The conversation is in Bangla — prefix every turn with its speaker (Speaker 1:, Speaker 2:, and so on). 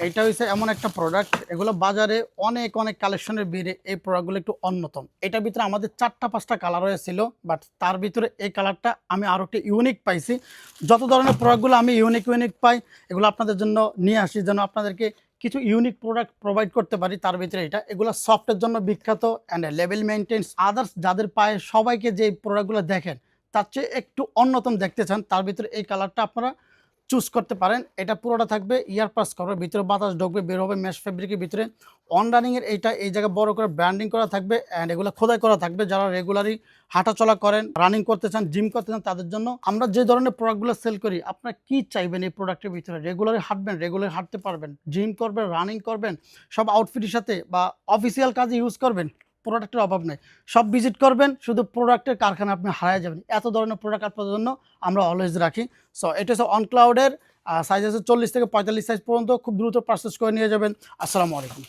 Speaker 1: এইটা হইছে এমন একটা প্রোডাক্ট, এগুলো বাজারে অনেক অনেক কালেকশনের ভিড়ে এই প্রোডাক্টগুলো একটু অন্যতম। এটার ভিতরে আমাদের ৪টা ৫টা কালার হয়েছিল, বাট তার ভিতরে এই কালারটা আমি আরও একটা ইউনিক পাইছি। যত ধরনের প্রোডাক্টগুলো আমি ইউনিক ইউনিক পাই, এগুলো আপনাদের জন্য নিয়ে আসি যেন আপনাদেরকে কিছু ইউনিক প্রোডাক্ট প্রোভাইড করতে পারি। তার ভিতরে এগুলো সফটের জন্য বিখ্যাত অ্যান্ড লেভেল মেনটেন্স। আদার্স যাদের পায়ে সবাইকে যে প্রোডাক্টগুলো দেখেন তার চেয়ে একটু অন্যতম দেখতে চান, তার ভিতরে এই কালারটা আপনারা চুজ করতে পারেন। এটা পুরোটা থাকবে ইয়ার পাস করবে, ভিতরে বাতাস ঢুকবে, বের হবে মেশ ফেব্রিকের ভিতরে। অন রানিংয়ের এই জায়গায় বড় করে ব্র্যান্ডিং করা থাকবে অ্যান্ড এগুলো খোদাই করা থাকবে। যারা রেগুলারই হাঁটাচলা করেন, রানিং করতে চান, জিম করতে চান, তাদের জন্য আমরা যে ধরনের প্রোডাক্টগুলো সেল করি, আপনারা কি চাইবেন এই প্রোডাক্টের ভিতরে? রেগুলারই হাঁটবেন, রেগুলার হাঁটতে পারবেন, জিম করবেন, রানিং করবেন, সব আউটফিটের সাথে বা অফিসিয়াল কাজে ইউজ করবেন, প্রোডাক্টের অভাব নেই। সব ভিজিট করবেন, শুধু প্রোডাক্টের কারখানা আপনি হারায় যাবেন। এত ধরনের প্রোডাক্ট আপনাদের জন্য আমরা অলওয়েজ রাখি। সো এটা হচ্ছে অনক্লাউডের সাইজ আছে 40 থেকে 45 সাইজ পর্যন্ত। খুব দ্রুত পারচেজ করে নিয়ে যাবেন। আসসালামু আলাইকুম।